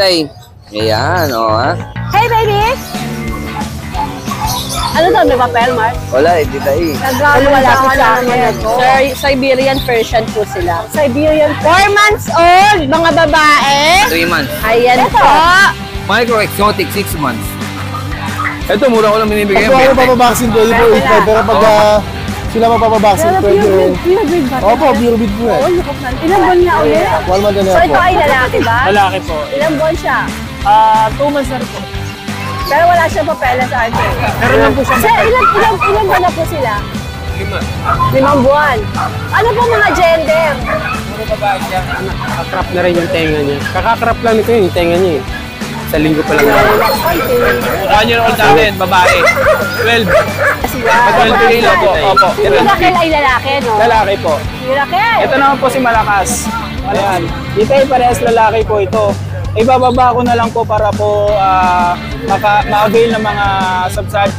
titay. Ayan, o ha. Hey, baby! Ano to? May papel, Mark? Wala eh, titay. Wala ko sa akin. Siberian Persian po sila. Siberian 4 months old, mga babae. 3 months. Ayan po. Micro exotic, 6 months. Ito, mura ko lang binibigay. Pag ako papabaksin ko, yun po 8.5. Pero pag sila mapapabaksin, pwede. Pure ba? Opo, pure breed po eh. Ilang buwan niya ulit? 1 month and a So half ito po. ay lalaki ba? Lalaki po. Ilang buwan siya? 2 months na rin po. Pero wala siyang papeles sa akin. Meron lang po siya. Sir, ilang buwan na po sila? 5 buwan. Ano po mga gender? Nakakrap na rin yung tenga niya. Kakakrap lang nito yung tenga niya eh. Sa linggo pa lang. 1 year old namin, babae. 12. Sila. 12 kilo po. Opo. Si Miracle ay lalaki, no? Lalaki po. Miracle! Ito naman po si Malakas. Ayan. Dito ay parehas lalaki po ito. Ibababa ko na lang po para po ma-avail ng mga subside.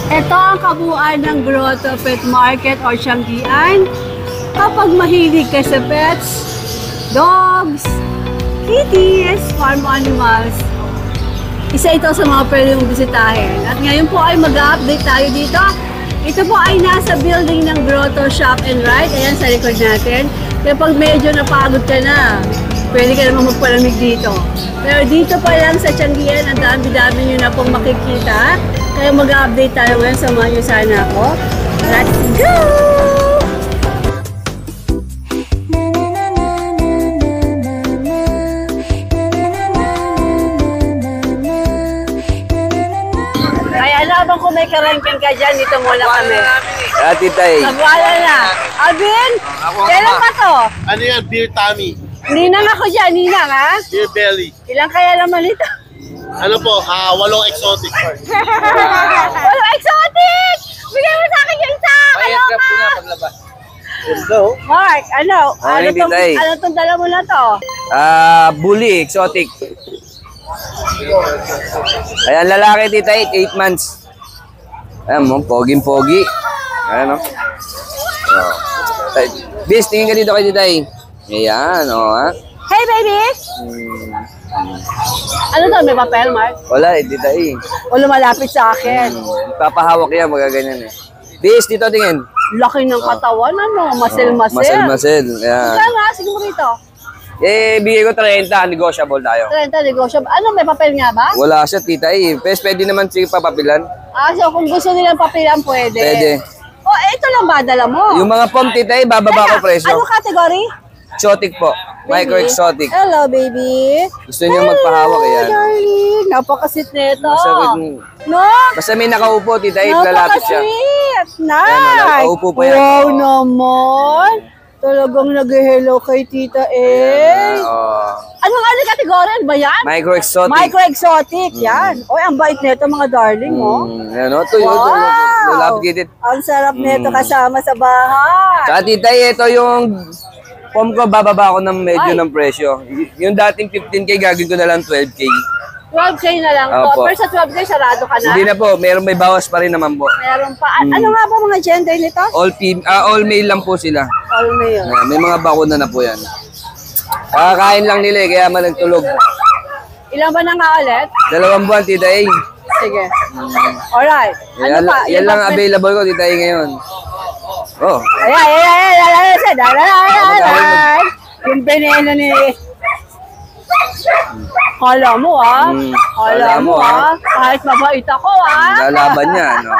Ito ang kabuuan ng Grotto Pet Market or Tianggian. Kapag mahilig ka sa pets, dogs, kitties, farm animals, isa ito sa mga pwede mong bisitahin. At ngayon po ay mag-update tayo dito. Ito po ay nasa building ng Grotto Shop and Ride. Ayan sa likod natin. Kaya pag medyo napagod ka na, pwede ka naman magpalamig dito. Pero dito pa lang sa Tianggian, ang dami-dami nyo na pong makikita. Kaya mag-update tayo ngayon. Samahan nyo sana ako. Let's go! Kaya naman kung may karangking ka dyan, dito muna kami. Kaya titay. Nagwala na. Alvin, kailan pa to? Ano yan? Beer tummy. Ninang ako dyan, ninang ha? Beer belly. Ilang kaya naman ito? Ano po? 8 exotic. Walang exotic! Bigyan mo sa akin yung isa! Kaloka! paglabas. Mark, ano? Morning, Titay. Ano tong dala mo na to? Bully, exotic. Ayan, lalaki titay, 8 months. Ayan mo, poging-pogi. Ayan o. Bis, tingin ka dito kay titay. Ayan, o ha. Hey, baby! Ano to? May papel, Mark? Wala eh, titay. O lumalapit sa akin. Papahawak yan, magaganyan eh. Bis, dito tingin. Laki ng katawan, ano? Masel-masel. Masel-masel. Ayan. Saan nga? Sige mo rito. Eh, bigay ko 30, negotiable tayo. 30 negosyo. Ano, may papel nga ba? Wala siya, titay. Pwede naman sige papapilan. So kung gusto nilang papilan, pwede. Pwede. Oh, ito lang ba dala mo? Yung mga pom, titay, bababa ko presyo. Ano category? Exotic po. Micro exotic. Hello, baby. Gusto niyo magpahawak yan. Darling. Napakasit nito. No? Basta may nakaupo, titay, lalapit siya. Napakasit. Nice. Yan, nakaupo pa yan. Wow naman. Talagang nag-hello kay Tita A. Anong category ba yan? Micro exotic. Micro exotic. Yan. Oy, ang bait nito mga darling, oh. Yan o, ito yun. Lalapit. Ang sarap nito kasama sa bahay. Tsaka titay, ito yung pom ko, bababa ko ng medyo ng presyo. Yung dating 15K, gagawin ko na lang 12K. 12K na lang po. Opo. Pero sa 12K, sarado ka na? Hindi na po, may bawas pa rin naman po. Meron pa. Ano nga ba mga gender nito? All male lang po sila. All male. May mga bakuna na po yan. Kakakain lang nila kaya managtulog. Ilan ba na nga ulit? 2 buwan, tita A. Sige. Alright. Ano pa? Yan lang available ko, tita A ngayon. Oh. Ayan. Yung veneno ni... Kala mo Kala mo kahit mabait ako Lalaban niya, no?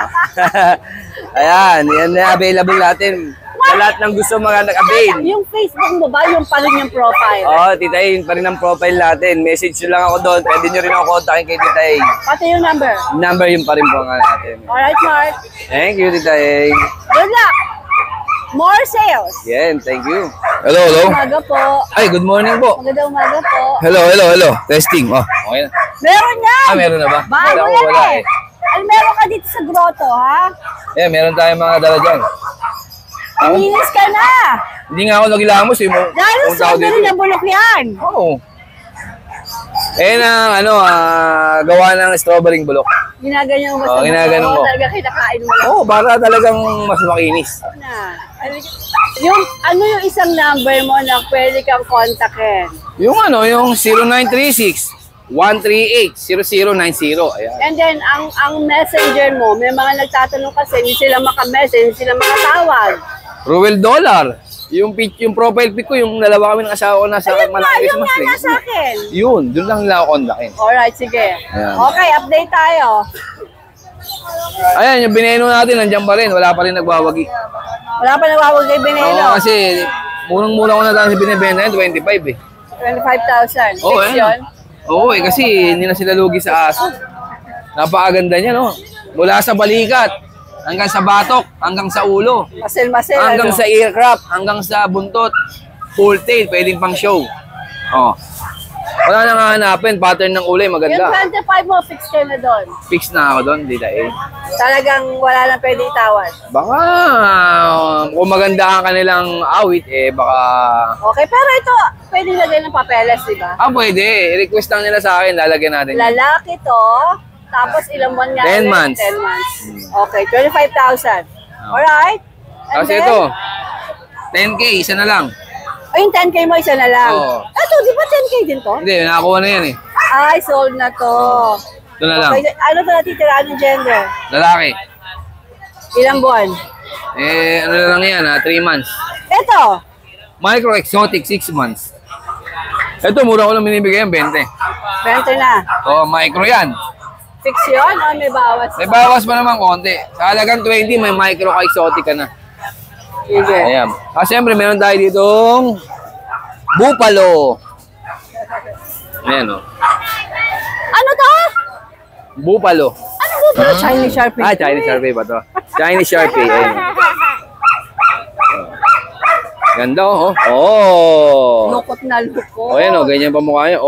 Ayan, yan na available natin. Sa lahat ng gusto mga nag-avail. Yung Facebook mo ba, yung pa rin yung profile? Oo, Tita A, yun pa rin ang profile natin. Message nyo lang ako doon. Pwede nyo rin ako kontakin kay Tita A. Pati yung number? Number yun pa rin po nga natin. Alright, Mark. Thank you, Tita A. Good luck! More sales! Yan, thank you. Hello, hello. Umaga po. Ay, good morning po. Magandang umaga po. Hello. Testing. Oh, okay na. Meron yan! Meron na ba? Bago Wala, yan wala eh. Ay, meron ka dito sa grotto, ha? Yeah, meron tayong mga dala dyan. Linis ka na! Hindi nga ako nagilamos eh. Lalo sa rin ang bulok yan! Oo. Gawa ng strawberry bulok. Ginaganyan mo ba Oo, sa ginaganon buto? ko. Talaga kinakain mo lang. Oo, para talagang mas makinis. Na. Yung isang number mo na pwede kang kontakin? Yung 0936-138-0090. Ayan. And then, ang messenger mo, may mga nagtatanong kasi, hindi sila makamessage, hindi sila makatawag. Ruel Dollar. Yung profile pic ko, yung dalawa kami ng asawa ko nasa Ayun nga, malaking yung nga nasa akin. Yun, doon lang nila ako kontakin. Alright, sige. Ayan. Okay, update tayo. Ayan, yung bineno natin, nandiyan pa rin. Wala pa rin nagbawagi. Wala pa nawawag kay Oo, Benelo. kasi murang-mura ko na dahil sa binibenta yan, 25 eh. 25,000. Oo, Fix ayan. yun? Oo kasi hindi na sila lugi sa aso. Napakaganda niya, no? Mula sa balikat, hanggang sa batok, hanggang sa ulo, Masel-masel, hanggang ano? sa aircraft, hanggang sa buntot, full tail, pwedeng pang show. Oh. Wala nang hahanapin, pattern ng ulay, Yung maganda. 25 mo, fix ka na doon. Fix na ako doon, di eh. Talagang wala nang pwede itawad. Baka, kung maganda ang kanilang awit, baka... Okay, pero ito, pwede lagay ng papeles, di ba? Pwede. Request lang nila sa akin, lalagyan natin. Lalaki to, tapos ilang buwan nga? 10 ulit? months. 10 months. Okay, 25,000. Alright. And Kasi then, ito, 10K, isa na lang. Yung 10K mo, isa na lang. Oo. Ito, di ba 10K din to? Hindi, nakakuha na yan eh. Ay, sold na to. Ito na lang. Okay, ano to natitira ng gender? Lalaki. Ilang buwan? Ano na lang yan, 3 months. Ito, Micro Exotic, 6 months. Ito, mura ko lang binibigay yan, 20. 20 na. Micro yan. Fix yun o may bawas? May bawas pa naman konti. Sa halagang 20, may Micro Exotic ka na. Sige. Ayan. Siyempre, meron tayo ditong Bupalo. Ayan, Ano to? Bupalo. Ano po ba? Chinese Sharpie. Chinese Sharpie ba to? Chinese Sharpie. Ayan. Ganda, Oh. Lukot na lukot. Ayan, ganyan pa mukha niya.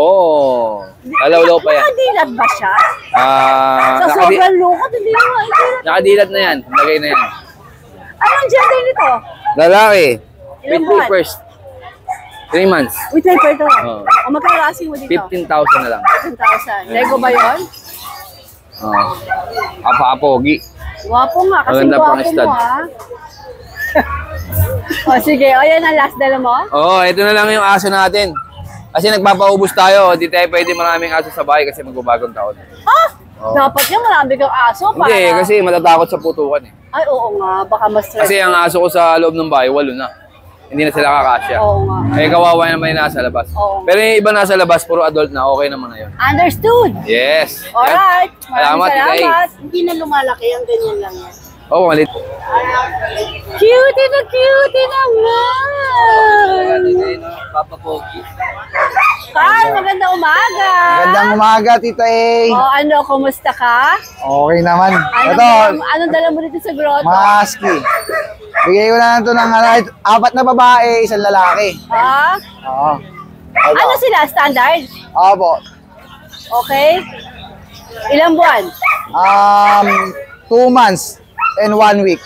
Kalawlaw pa yan. Nakadilat ba siya? Sa Nakadi- sobrang lukot, hindi mo makikita. nakadilat na yan. Lagay na yan. Anong gender nito? Lalaki. Ilang With buwan? first. 3 months. With typer to. Oo. O magkano asking mo dito? 15,000 na lang. 15,000. Lego ba yun? Apa-apogi. Gwapo nga, kasi Maganda pang gwapo stud. mo ha. O sige, o yan ang last dala mo? Ito na lang yung aso natin. Kasi nagpapaubos tayo. Di tayo pwede maraming aso sa bahay kasi magbabagong taon. Dapat yung marami kang aso para... Hindi, kasi matatakot sa putukan eh. Ay, oo nga, baka ma-stress. Kasi ang aso ko sa loob ng bahay, 8 na. Hindi na sila kakasya. Oo nga. Kawawa naman yung nasa labas. Oo. Pero yung iba nasa labas, puro adult na, okay naman na yun. Understood. Yes. Alright. Salamat, Maraming Tita salamat. Hindi na lumalaki, ang ganyan lang yan. Malit. Cutie naman! Papa Pogi. Carl, magandang umaga! Magandang umaga, Tita A. O ano, kumusta ka? Okay naman. Ito, Anong dala mo dito sa grotto? maski. Bigay ko na lang ito ng 4 na babae, 1 lalaki. Ha? Oo. Ano sila? Standard? Opo. Okay. Ilang buwan? 2 months and 1 week.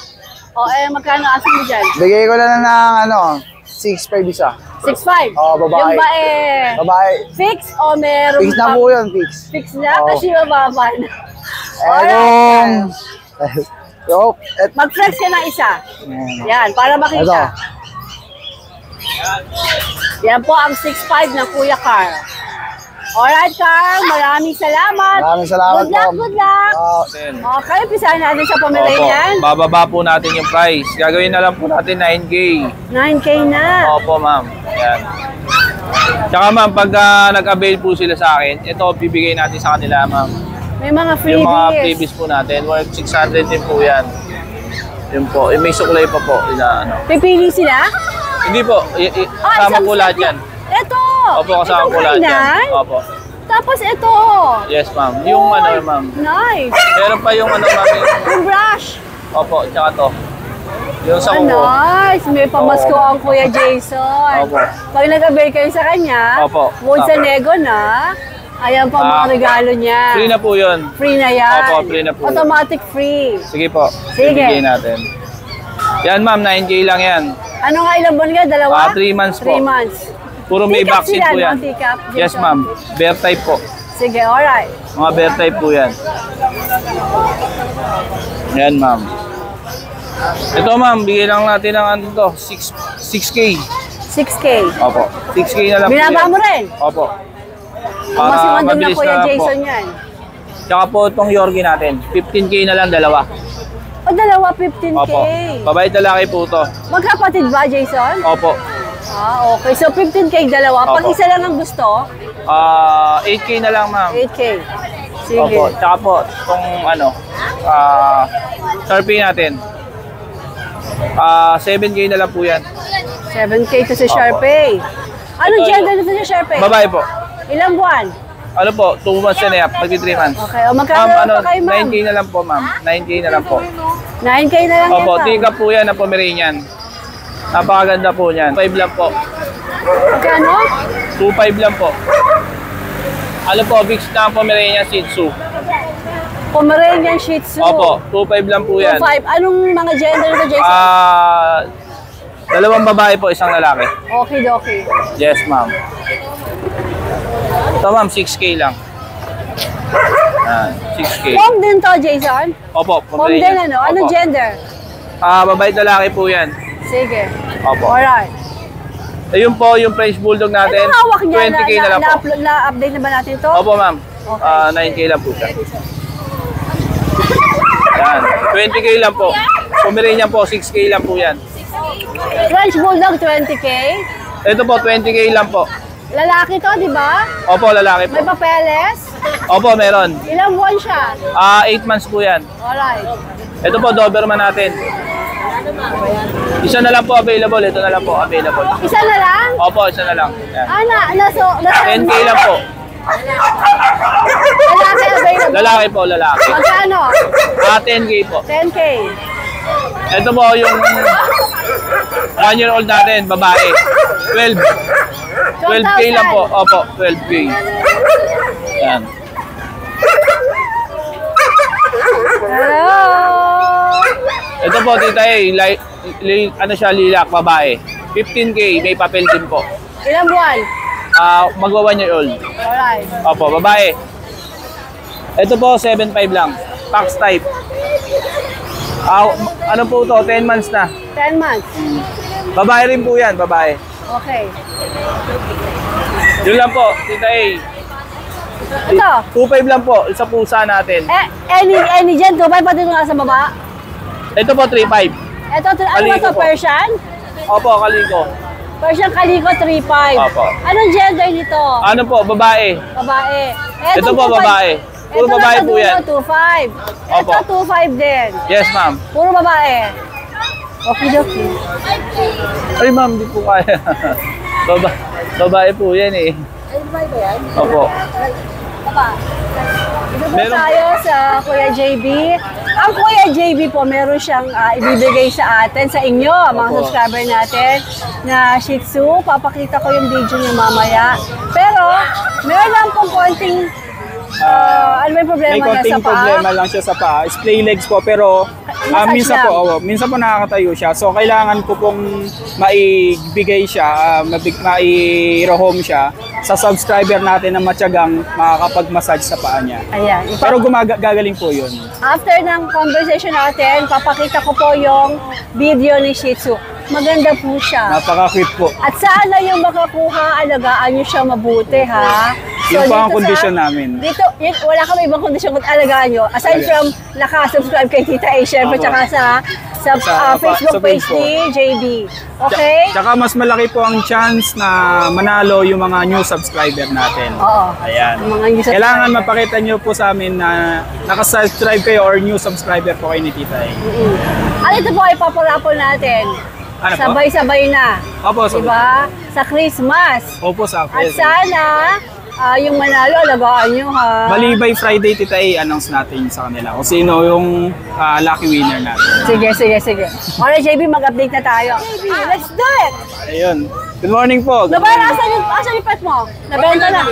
O magkano asin mo dyan? Bigay ko na lang ng 6.5 isa. 6'5"? Babae. Yung ba Babae. fix o meron Fix na pang- po yun, fix. Fix na? Oo. Kasi mababa na. Kung... Mag-flex ka ng isa. Yan, para Ito. makita. Yan po ang 6'5" ng Kuya Carl. Alright, Carl. Maraming salamat. Maraming salamat Good luck, po. good luck. Okay, pisahan natin sa Pomeranian. Bababa po natin yung price. Gagawin na lang po natin 9K. 9K na. Opo, ma'am. Yan. Tsaka ma'am, pag nag-avail po sila sa akin, ito bibigay natin sa kanila, ma'am. May mga Yung mga freebies. freebies po natin, worth 600 din po yan. Yun po. May suklay pa po. Pipili sila? Hindi po. Kasama po lahat yan. Ito. Opo, kasama Itong po lahat yan. kainan? Opo. Tapos ito. Yes, ma'am. Yung Oy, ma'am. Nice. Meron pa yung ma'am. Yung brush. Opo, tsaka to. Yung sa Ah, kuko. nice. May pamasko Oo. ang Kuya Jason. Opo. Pag nag-avail kayo sa kanya, Opo. sa Opo. nego na, ayan pa mga regalo niya. Free na po yun. Free na yan. Opo, free na po. Automatic free. Sige po. Sige. Bibigay natin. Yan ma'am, 9K lang yan. Ano nga ilang buwan nga? Dalawa? 3 months po. 3 months. Puro may Teacup vaccine sila, po yan. no? Teacup, Yes, Jason. ma'am. Bear type po. Sige, alright. Mga bear type po yan. Yan, ma'am. Ito, ma'am. Bigay lang natin ng ano to, 6K. 6K. Opo. 6K na lang Binaba po yan. mo rin. Opo. Mas yung andun na mabilis Kuya na po. Jason yan. Tsaka po itong Yorkie natin. 15K na lang, dalawa. O, dalawa 15K. Opo. Babae lalaki po ito. Magkapatid ba, Jason? Opo. Ah, okay. So, 15K dalawa. Pag Opo. isa lang ang gusto, 8K na lang, ma'am. 8K. Sige. Opo. Tsaka po, itong ano, Sharpie natin. 7K na lang po yan. 7K to sa Sharpei. Anong Ito, gender nito sa Sharpei? Babae po. Ilang buwan? Ano po, 2 months and a half, magti 3 months. Okay. O, magkano Ma'am, ano, pa kayo, ma'am? 9K na lang po, ma'am. 9K na lang po. 9K na lang Opo, yan, tika po yan na Pomeranian. Napakaganda po niyan. 5 lang po. Magkano? 2.5 lang po. Ano po, fix na ang Pomeranian Shih Tzu. Pomeranian Shih Tzu. Opo, 2.5 lang po yan. 2.5. Anong mga gender nito, Jason? Dalawang babae po, isang lalaki. Okay, okay. Yes, ma'am. Ito, ma'am, 6K lang. 6K. Pom din to, Jason? Opo, Pom din Pomeranian. ano? Anong Opo. gender? Babae lalaki po yan. Sige. Opo. Alright. Ayun po yung French Bulldog natin. Anong hawak niya? 20K na lang po. Na-update na ba natin ito? Opo, ma'am. Okay. 9K lang po siya. Yan. 20K lang po. Pomeranian po, 6K lang po yan. French Bulldog, 20K. Ito po, 20K lang po. Lalaki to, di ba? Opo, lalaki May po. papeles. Opo, meron. Ilang buwan siya? 8 months po yan. Alright. Ito po, Doberman natin. Isa na lang po available. Ito na lang po available. Isa na lang? Opo, isa na lang. Yan. Nasa 10K lang po. Lalaki available. Lalaki po, lalaki. Magkano? 10K po. 10K. Ito po yung 1-year-old natin, babae. 12K lang po. Opo, 12K. Yan. Hello. Ito po, tita ano siya, lilac, babae. 15K, may papel din po. Ilang buwan? Magwa 1-year-old. Alright. Opo, babae. Ito po, 7.5 lang. Pax type. Ano po to? 10 months na. 10 months. Babae rin po yan, babae. Okay. Yun lang po, tita A. Ito. 2.5 lang po, isa pusa natin. Any dyan, 2.5 pati nga sa baba. Ito po, 3.5. Ito, ano ba Kaliko ito? po. Persian? Opo, kaliko. Persian Calico, 3.5. Opo. Anong gender nito? Ano po, babae. Babae. Ito po, babae. Puro babae po yan. 2.5. Opo. Ito, 2.5 din. Yes, ma'am. Puro babae. Okay, okay. Ay, ma'am, di po kaya. Babae po yan eh. Ay, babae ba yan? Opo. Dito po tayo sa Kuya JB. Ang Kuya JB po, meron siyang ibibigay sa atin, sa inyo, mga Opo. subscriber natin, na Shih Tzu. Papakita ko yung video niya mamaya. Pero, meron lang pong konting, ano ba yung problema May niya sa konting paa? problema lang siya sa paa. Splay legs po, pero Massage lang. minsan po nakakatayo siya. So, kailangan ko pong maibigay siya, mai-rohome siya sa subscriber natin na matyagang makakapag-massage sa paa niya. Ayan. Pero gagaling po yun. After ng conversation natin, papakita ko po yung video ni Shih Tzu. Maganda po siya. Napaka-cute po. At sana yung makakuha, alagaan nyo siya mabuti, ha? Yun po ang dito kondisyon namin. Dito, wala kami ibang kondisyon kung alagaan nyo. Aside from naka-subscribe kay Tita A, syempre, Opo. tsaka sa Facebook sa page page po. ni JB. Okay? Tsaka mas malaki po ang chance na manalo yung mga new subscriber natin. Oo. Ayan. Yung mga new subscriber. Kailangan mapakita nyo po sa amin na nakasubscribe kayo or new subscriber po kayo ni Tita A. At ito po ay paparapol natin. Ano po? Sabay-sabay na. Opo, sabi. Diba? Sa Christmas. Opo, sa At sana, yung manalo, alagaan nyo, ha? Bali by Friday, Tita A, announce natin sa kanila kung sino yung lucky winner natin. Sige. Alright, JB, mag-update na tayo. JB, let's do it! Ayun. Good morning po. Nabayar, asan yung pet mo? Nabenta na.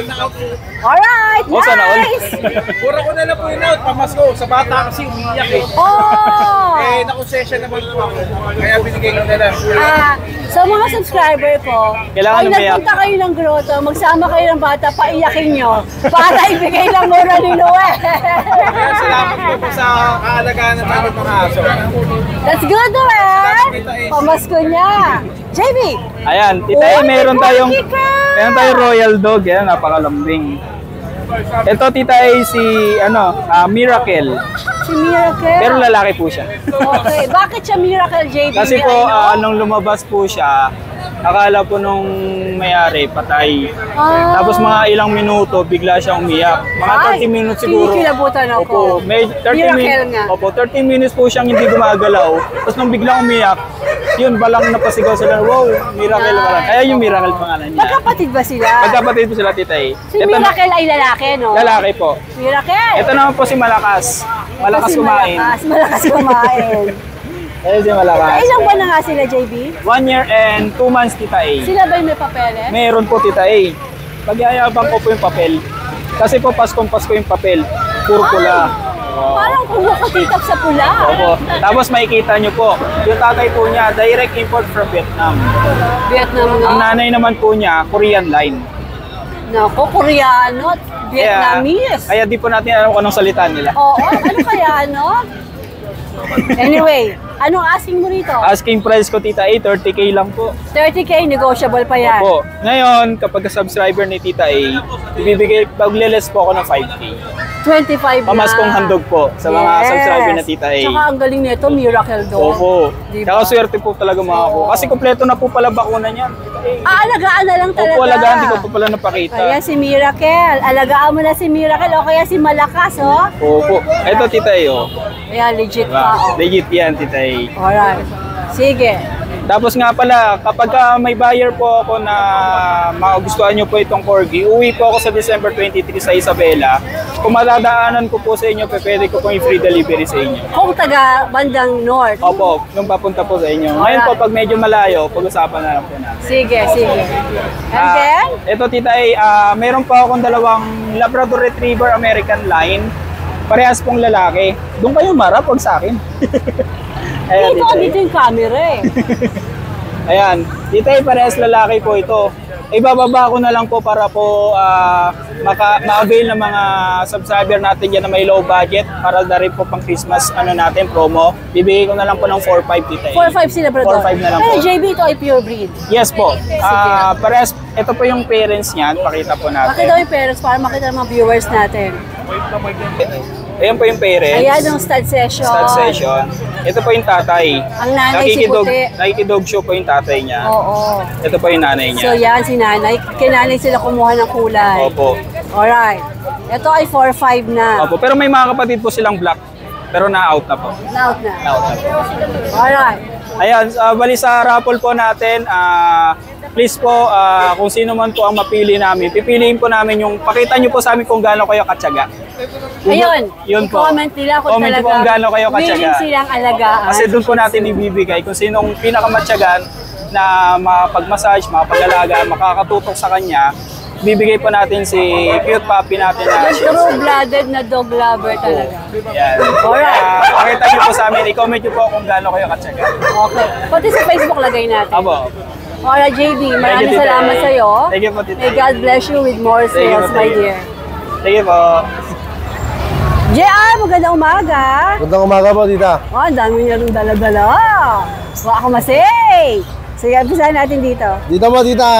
Alright, Oh, sana all. nice! Pura ko na lang po in-out, pamasko. Sa bata kasi umiiyak eh. Oh! Nakusession naman po ako. Kaya binigay ko na lang. Sa mga subscriber ko, Kailangan pag umiyak. nagpunta kayo ng grotto, magsama kayo ng bata, paiyakin nyo para ibigay lang mura ni Noel. Kaya salamat po sa kaalagaan ng aming mga aso. That's good, Noel! Pamasko niya. JB! Ayan, Tita A, Uy, meron tayong may royal dog. Yan, napakalambing. Ito, Tita A, si Miracle. Si Miracle. Pero lalaki po siya. Okay, bakit siya Miracle, JB? Kasi po, May ano? nung lumabas po siya, akala po nung may-ari, patay. Ah. Tapos mga ilang minuto, bigla siya umiyak. Mga 30 minutes siguro. Kinikilabutan ako. Opo, may 30 Miracle minutes. nga. Opo, 30 minutes po siyang hindi gumagalaw. Tapos nung biglang umiyak, yun, balang napasigaw sila, wow, Miracle pala. Kaya yung Miracle pangalan niya. Magkapatid ba sila? Magkapatid po sila, Tita A. Si Miracle ay lalaki, no? Lalaki po. Miracle! Ito naman po si Malakas. Malakas Kasi kumain. Malakas kumain. Ayun si Malakas. Ilang buwan na nga sila, JB? 1 year and 2 months, Tita A. Sila ba yung may papeles? Meron po, Tita A. Pagyayabang ko po yung papel. Kasi po Pasko yung papel. Puro pula. Parang kumukatitak sa pula. Opo. Tapos makikita nyo po, yung tatay po niya, direct import from Vietnam. Vietnam, no? Ang nanay naman po niya, Korean line. Naku, Koreano at Vietnamese. Kaya di po natin alam kung anong salita nila. Oo, ano kaya, no? Anyway, anong asking mo rito? Asking price ko, Tita A, 30K lang po. 30K, negotiable pa yan. Opo. Ngayon, kapag subscriber ni Tita A, ibibigay, pagle-less po ako ng 5K. 25 na. Pamaskong handog po sa mga subscriber na Tita A. Tsaka ang galing nito, Miracle Dog. Opo. Diba? Tsaka swerte po talaga mga po. Kasi kompleto na po pala bakuna niyan. Aalagaan na lang talaga. Opo, alagaan, hindi ko po pala napakita. Kaya si Miracle, alagaan mo na si Miracle o kaya si Malakas, oh. Opo. Ito, Tita A, oh. Kaya legit Diba? pa, oh. Legit yan, Tita A. Alright. Sige. Tapos nga pala, kapag may buyer po ako na magustuhan nyo po itong Corgi, uwi po ako sa December 23 sa Isabela. Kung madadaanan ko po sa inyo, pwede ko po yung free delivery sa inyo. Kung taga bandang north. Opo, nung papunta po sa inyo. Ngayon po, pag medyo malayo, pag-usapan na lang po natin. Sige, sige. And then? Ito, Tita A, meron pa akong dalawang Labrador Retriever American line. Parehas pong lalaki. Doon kayo marap, huwag sa akin. Ayan, Dito, Tita A. dito yung camera eh. Ayan, Tita A, parehas lalaki po ito. Ibababa ko na lang po para po ma-avail ng mga subscriber natin dyan na may low budget para na rin po pang Christmas natin, promo. Bibigay ko na lang po ng 4-5, Tita A. 4-5 sila, brother. 4-5 na lang Pero po. JB, ito ay pure breed. Yes po. Parehas, ito po yung parents niyan. Pakita po natin. Makita mo yung parents para makita ng mga viewers natin. Ayan po yung parents. Ayan yung stud session. Stud session. Ito po yung tatay. Ang nanay si puti. Nakikidog show po yung tatay niya. Oo. Ito po yung nanay So niya. yan, si nanay. Kay nanay sila kumuha ng kulay. Opo. Alright. Ito ay 4-5 na. Opo. Pero may mga kapatid po silang black. Pero na-out na po. Out na. Na-out na po. Alright. Ayan, bali sa raffle po natin, please po, kung sino man po ang mapili namin, pipiliin po namin yung, pakita nyo po sa amin kung gaano kayo katsaga. Ayun. Yun po. I-comment nila kung Comment talaga po kung gaano kayo katsaga. willing silang alagaan. Kasi doon po natin ibibigay kung sinong pinakamatyagan na makapag-massage, makapag-alaga, makakatutok sa kanya, bibigay po natin si cute puppy natin na Yung true-blooded na dog lover talaga. Yan. Alright. Pakita nyo po sa amin, i-comment nyo po kung gaano kayo katsaga. Okay. Pati sa Facebook lagay natin. Abo. Alright, JB, maraming Tita salamat A. sa'yo. Thank you po, Tita May A. God bless you with more Thank you sales, po, my thank you. dear. Sige po. JR, magandang umaga. Magandang umaga po, tita. Oh, ang dami niya rin dala-dala. Waka masay. Sige, umpisahan natin dito. Dito po, tita.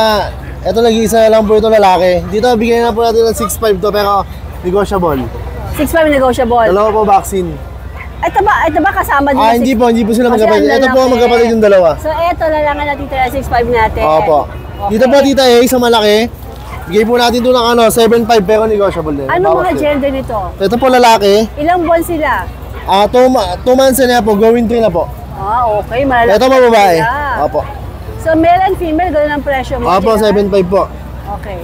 Ito nag-iisa lang po ito lalaki. Dito, bigyan na po natin ng 6.5 to, pero negotiable. 6.5 negotiable. Dalawa po vaccine. Ito ba kasama din? Hindi po sila Kasi magkapatid. ang Ito po lalaki. magkapatid yung dalawa. So, ito na lang ang natitira 6.5 natin. Opo. Okay. Dito po, tita, isang malaki. Bigay po natin ito ng 7.5 pero negotiable din. Ano Bawas mga din. gender nito? Ito po lalaki. Ilang buwan sila? 2 months na po, going 3 na po. Okay. Malalaki Ito po babae. sila. Opo. So, male and female, ganun ang presyo mo? Opo, JR? 7.5 po. Okay.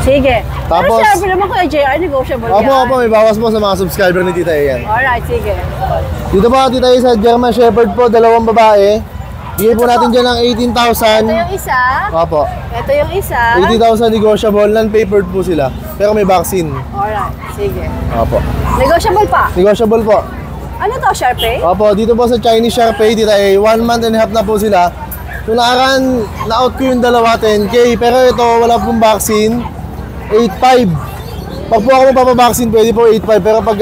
Sige. Tapos- Pero syempre naman Kuya JR, negotiable Opo, yan. opo, may bawas po sa mga subscriber ni Tita Ian. Alright, sige. Dito po, Tita Ian, sa German Shepherd po, 2 babae. Bigay po natin dyan ng Ito 18,000. yung isa. Opo. Ito yung isa. 80,000 negotiable, non-papered po sila. Pero may vaccine. Alright, sige. Opo. Negotiable pa. Negotiable po. Ano to, Sharpay? Opo, dito po sa Chinese Sharpay, dito ay 1 month and a half na po sila. So nakaraan, na-out ko yung dalawa 10K. Pero ito, wala pong vaccine. 8.5. Pag po ako magpapabaksin, pwede po 8.5. Pero pag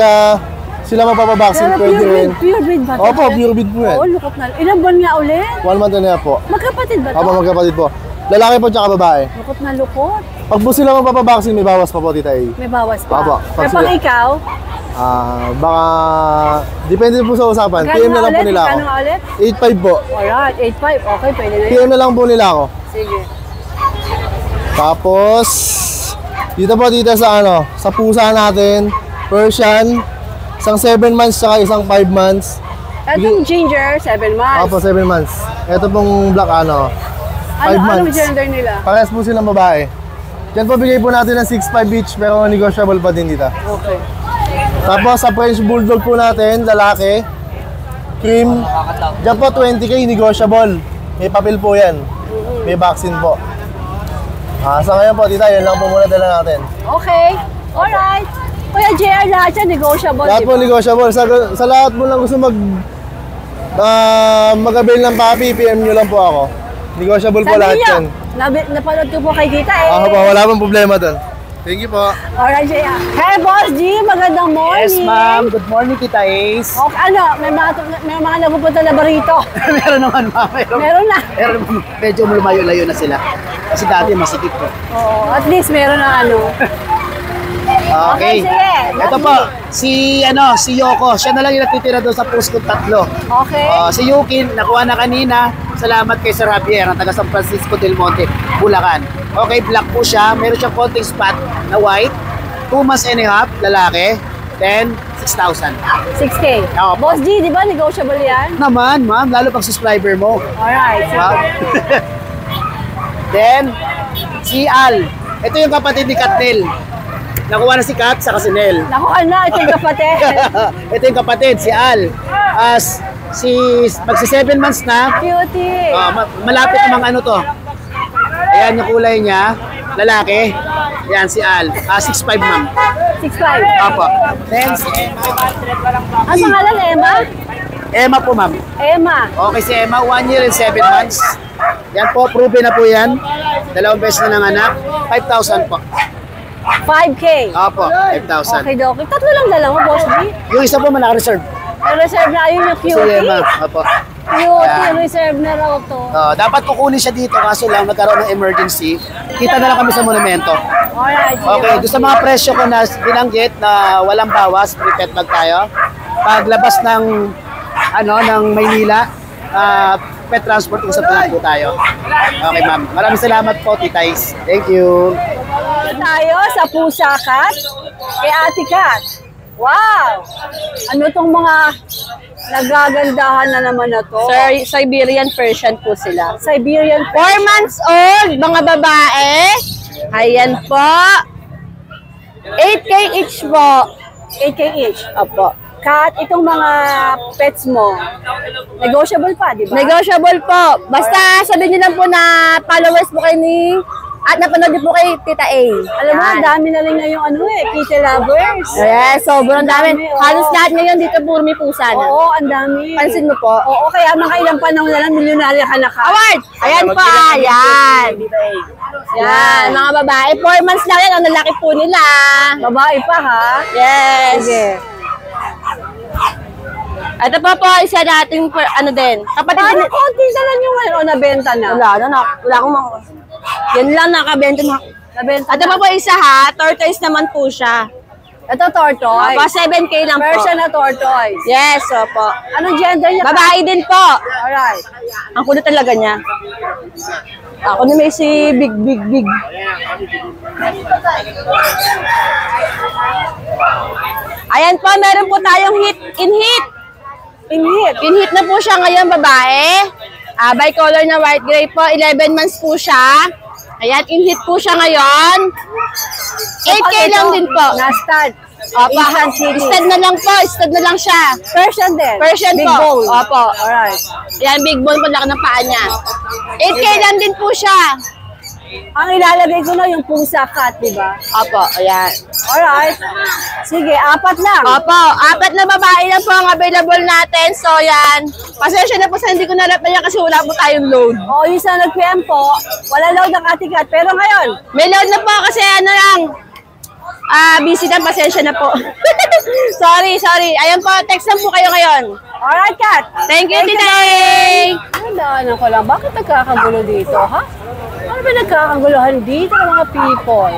sila magpapabaksin, Pero pwede rin. pure breed ba? to? Opo, pure breed po yan. Oo, lukot na. Ilang buwan nga ulit? 1 month and a half po. Magkapatid ba to? Opo, magkapatid po. Lalaki po tsaka babae. Lukot na lukot. Pag po sila magpapabaksin, may bawas pa po, Tita A. May bawas pa. Opo, Pero pag pag sila- ikaw, Baka, depende po sa usapan. magkano PM na nga lang po ulit? nila ako. Magkano nga ulit? 8.5 po. Alright, 8.5. Okay, pwede na yun. PM na lang po nila ako. Sige. Tapos, dito po dito sa sa pusa natin, Persian, isang 7 months tsaka isang 5 months. Itong ginger, 7 months. Opo, 7 months. Ito pong black 5 Anong months. gender nila? Parehas po silang babae. Diyan po bigay po natin ng 6.5 each pero negotiable pa din dito. Okay. Tapos sa French Bulldog po natin, lalaki, cream, diyan po 20k negotiable. May papel po yan. May vaccine po. Sa ngayon po, tita, yun lang po muna dala natin. Okay. Alright. Kuya JR, lahat yan negotiable, Lahat po negotiable. Sa lahat mo lang gusto mag-avail ng papi, PM nyo lang po ako. Negotiable po lahat yan. Napanood ko po kay Tita eh. Ako po, wala pong problema doon. Thank you po. Alright, JR. Hey, Boss G, magandang morning. Yes, ma'am. Good morning, Tita Ace. Okay, may mga napupunta na barito. Meron naman, ma'am. Meron na. Pero medyo lumayo-layo na sila. Kasi dati masikip po. Oo, at least meron na Okay, sige. Ito po, si Yoko. Siya na lang yung natitira doon sa post ko 3. Okay. Si Yukin, nakuha na kanina. Salamat kay Sir Javier, ang taga San Francisco del Monte, Bulacan. Okay, black po siya. Meron siyang konting spot na white. 2 months and a half, lalaki. Then, 6,000. 6K. Oo. Boss G, di ba negotiable yan? Naman, ma'am, lalo pag subscriber mo. Alright. Wow. Then, si Al. Ito yung kapatid ni Katnel. Nakuha na si Kat sa Kasinel. Nakuha na, ito yung kapatid. Ito yung kapatid, si Al. Magsi 7 months na. Cutie. Malapit namang to. Ayan yung kulay niya. Lalaki. Ayan si Al. 6'5", ma'am. 6'5". Apo. Then, Ang pangalan, Emma? Emma po, ma'am. Emma. Okay, si Emma, 1 year and 7 months. Yan po, proven na po yan. 2 beses na ng anak. 5,000 po. 5K. Apo, 5,000. Okay, Doc. Tatlo lang dala mo, Boss G. Yung isa po, malaka-reserve. Reserve na yun yung Si cutie. Emma. Apo. Cutie, reserve na raw to. Dapat kukunin siya dito kaso lang nagkaroon ng emergency. Kita na lang kami sa monumento. Alright. Okay, doon sa mga presyo ko na binanggit na walang bawas, prepaid bag tayo. Paglabas ng ng Maynila, pet transport usap na lang po tayo. Okay, ma'am. Maraming salamat po, Titays. Thank you. Tayo sa Pusa Cat kay Ate Cat. Wow! Ano tong mga nagagandahan na naman na to? Sir, Siberian Persian po sila. Siberian 4 months old, mga babae. Ayan po. 8K each po. 8K each. Opo. Cat, itong mga pets mo, negotiable pa, di ba? Negotiable po. Basta sabihin niyo lang po na followers po kayo ni at napanood niyo po kay Tita A. Alam mo, Yan. ang dami na rin ngayong kitty lovers. Yes, sobrang dami. oo. Halos lahat ngayon dito puro may pusa na. Oo, ang dami. Pansin mo po. Oo, kaya mga ilang panahon na lang, milyonarya ka na ka. Award! Ayan po, ayan. Yan, mga babae. 4 months lang yan. Ang lalaki po nila. Babae pa, ha? Yes. Sige. Ito pa po, isa nating din. Kapatid Parang din. konti na lang yung nabenta na. Wala akong mga. Yan lang, nakabenta mo. Nabenta Ito pa po isa ha, tortoise naman po siya. Ito, tortoise. Opo, 7K lang po. Persian na tortoise. Yes, opo. Anong gender niya? Babae din po. Alright. Ang kulit talaga niya. Ako na may si big. Ayan po, meron po tayong in hit. In hit na po siya ngayon, babae. Bicolor na white gray po, 11 months po siya. Ayan, in hit po siya ngayon. 8K lang din po. Na-start. Opo. Asian Shih Tzu. Stud na lang po. Stud na lang siya. Persian din. Persian Big po. bone. Opo. Alright. Yan, big bone po laki ng paa niya. 8K lang din po siya. Ang ilalagay ko na yung pusa cat, di ba? Opo, ayan. Alright. Sige, 4 lang. Opo, 4 na babae lang po ang available natin. So, yan. Pasensya na po sa hindi ko na-rep yan kasi wala po tayong load. Oo, yung sa nag-PM po, wala load ng atikat. Pero ngayon, May load na po kasi ano lang. Busy lang, pasensya na po. sorry. Ayan po, text lang po kayo ngayon. alright, Kat. Thank you, Tinay! Nandaanan ko lang, bakit nagkakagulo dito, ha? Ano ba nagkakaguluhan dito ng mga people?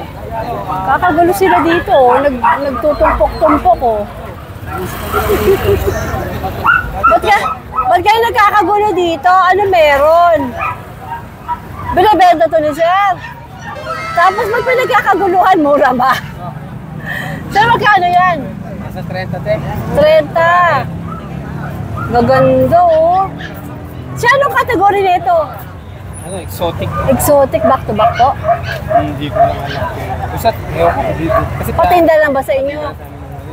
Kakagulo sila dito, nagtutumpok-tumpok, oh. Ba't kayo nagkakagulo dito? Ano meron? Binibenta to ni Sir. Tapos ba't pa nagkakaguluhan? Mura ba? Sir, magkano yan? Nasa 30, te. 30. Maganda, oh. Siya, anong kategory nito? Ano, exotic. Exotic, back to back po? Hindi ko lang alam. Usat, ewan ko dito. Kasi Patinda lang ba sa inyo?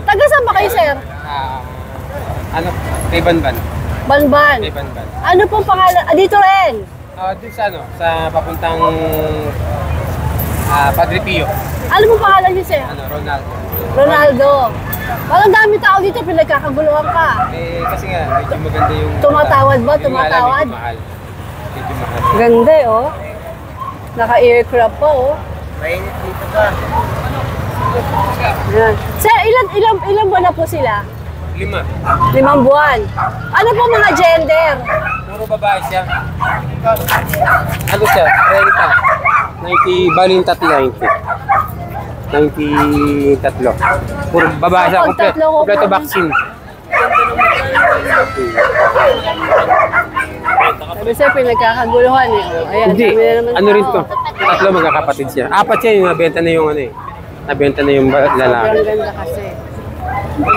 Taga saan ba kayo, Sir? ano, kay Banban. Banban. Kay Banban. Ano pong pangalan? Dito rin. Dito sa ano, sa papuntang Padre Pio. Ano pong pangalan niyo, Sir? Ano, Ronaldo. Ronaldo. Parang dami tao dito, pinagkakaguluhan ka. Kasi nga, medyo maganda yung... Tumatawad ba? Yung Tumatawad? medyo mahal. Medyo mahal. Ganda, oh. Naka-aircraft pa, oh. Mainit dito ka. Yan. Sir, ilan buwan na po sila? 5. 5 buwan. Ano po mga gender? Puro babae siya. Ano siya? 30. 90, baling 93. Puro babae siya. Kapag tatlo ko Kompleto po. vaccine. Sabi, Sir, pinagkakaguluhan, eh. Oh, ayan, Hindi. dami na naman Ano rin tao. to? 3 magkakapatid siya. 4 siya yung nabenta na yung ano eh. Nabenta na yung lalaki. Sobrang ganda kasi.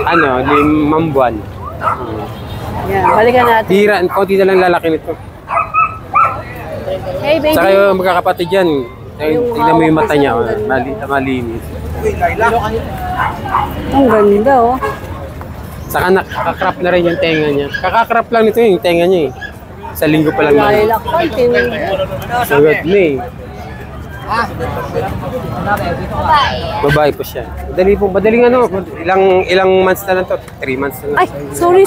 Ano, 5 buwan. Yan, balikan natin. Tira, konti na lang lalaki nito. Hey, baby. Saka yung magkakapatid yan. Yung Tignan mo yung mata niya. hawak ko sa Malinis. Ang ganda, oh. Saka nakakrap na rin yung tenga niya. Kakakrap lang nito yung tenga niya eh. Sa linggo pa lang yan. Lilac pa, Sagot mo eh. Babae pa siya. Madaling ano, ilang months na lang to? 3 months na lang. Ay, sorry.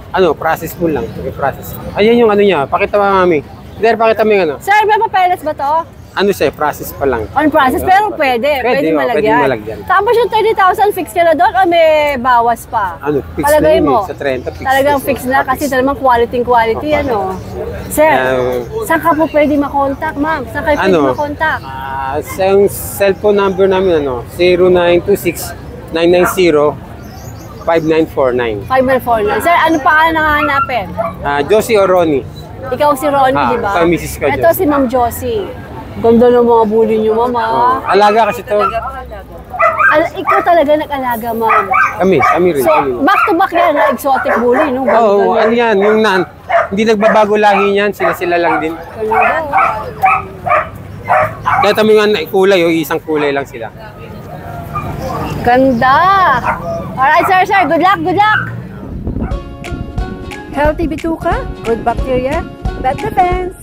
Ano, process mo lang. Process. Ayan yung ano niya, pakita mo mami. Der, pakita mo yung ano. Sir, may papeles ba to? Ano siya, process pa lang. On process, pero pwede Pwede, malagyan. pwedeng malagyan. Tapos yung 30,000 fix ka na doon o may bawas pa? Ano, fix Palagay na yun mo. eh. Sa 30, fix. Talagang fix na kasi talagang quality, ano. Sir, saan ka po pwede makontak, ma'am? Saan kayo pwede Ano? makontak? Sa yung cellphone number namin, ano, 0926-990-5949. 5949. Sir, ano pa na hanapin? Josie or Ronnie. Ikaw si Ronnie, di ba? ikaw yung misis ko, Ito si Ma'am Josie. Ganda ng mga bully niyo, mama. Alaga kasi to. Ikaw talaga nag-alaga, ma'am. Kami rin. So, kami. back to back yan na exotic bully, no? Oo, ano yan, yung hindi nagbabago lahi niyan, sila lang din. Kaya tama yung kulay, yung isang kulay lang sila. Ganda! Alright, sir. Good luck. Healthy bituka, good bacteria, bad defense.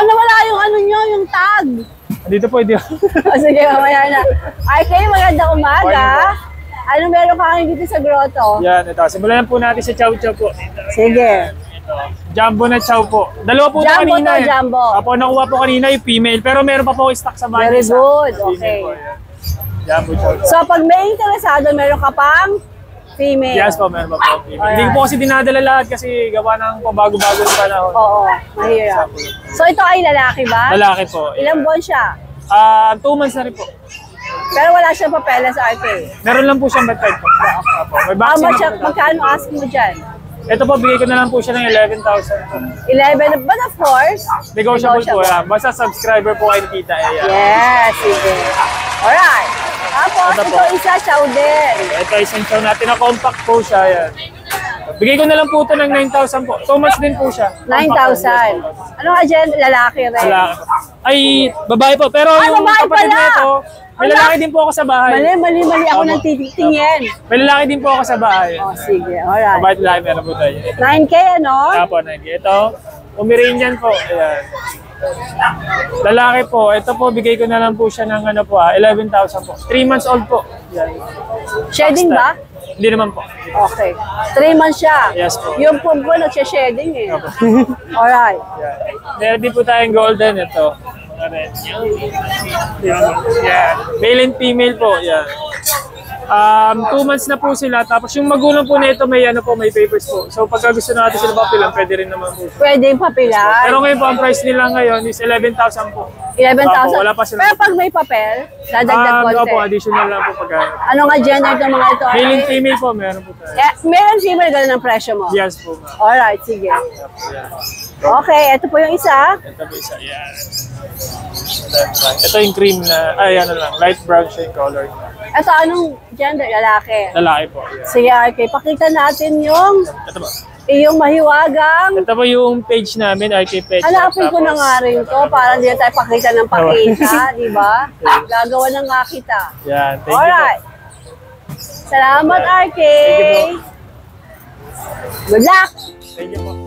Nawala yung ano nyo, yung tag. Dito po, dito. Sige, mamaya na. Ay, kayo magandang umaga. Ano meron ka dito sa grotto? Yan, ito. Simulan po natin sa chow chow po. Sige. Jumbo na chow po. Dalawa po Jumbo kanina. to, jumbo. Apo, nakuha po kanina yung female. Pero meron pa po stock sa bahay. Very isa. good, Female okay. po, yan. Jumbo chow. So, pag may interesado, meron ka pang female. Yes po, meron pa po. Female. Hindi ko po kasi dinadala lahat kasi gawa ng pabago-bago ng panahon. Oo, mahirap. So, ito ay lalaki ba? Lalaki po. Ilang buwan siya? 2 months na rin po. Pero wala siyang papeles sa RK. Meron lang po siyang bed po. Apo, may How vaccine much, na po. magkano ask mo dyan? Ito po, bigay ko na lang po siya ng 11,000 po. 11, but of course, Negotiable po yan. Basta subscriber po kayo ni Tita Eya. Yes, sige. Alright. Tapos, Ito po. ito isa, chow din. Ito isang chow natin na compact po siya. Yan. Bigay ko na lang po ito ng 9,000 po. 2 months din po siya. 9,000. Ano ka dyan? Lalaki rin. Wala. Ay, babae po. Pero yung babae kapatid pala! nito, may lalaki din po ako sa bahay. Mali ako nang titingin. May lalaki din po ako sa bahay. Oh, sige. Alright. Babae at lalaki, meron po tayo. 9K, ano? Kaya po, ito, Pomeranian po. Ayan. Lalaki po, ito po, bigay ko na lang po siya ng 11,000 po. 3 months old po. Yan. Shedding ba? Hindi naman po. Okay. 3 months siya. Yes po. Yung pug ko, nagsha-shedding eh. Alright. Yan. Meron din po tayong golden ito. Mga red. Yan. Male and female po. Yan. 2 months na po sila. Tapos yung magulang po na ito may may papers po. So pagka gusto natin sila papilang, pwede rin naman po. Pwede yung papilan. Pero ngayon po, ang price nila ngayon is 11,000 po. 11,000. Opo, wala pa sila. Pero pag may papel, dadagdag konti. Opo, additional lang po pagka. Ano nga gender ng mga ito? Male and female po, meron po tayo. Meron female, ganun ang presyo mo. Yes po, ma'am. Alright, sige. Yan. Okay, ito po yung isa. Ito po isa, yan. Ito yung cream na, ano lang, light brown siya yung color. Ito, anong gender? Lalaki. Lalaki po, yan. Sige, okay. Pakita natin yung Ito po. iyong mahiwagang. Ito po yung page namin, RK Page. Hanapin ko na nga rin to para hindi na tayo pakita ng pakita, di ba? Gagawa na nga kita. Yan, thank you Alright. Salamat, RK. Thank you Good luck! po. Thank you po.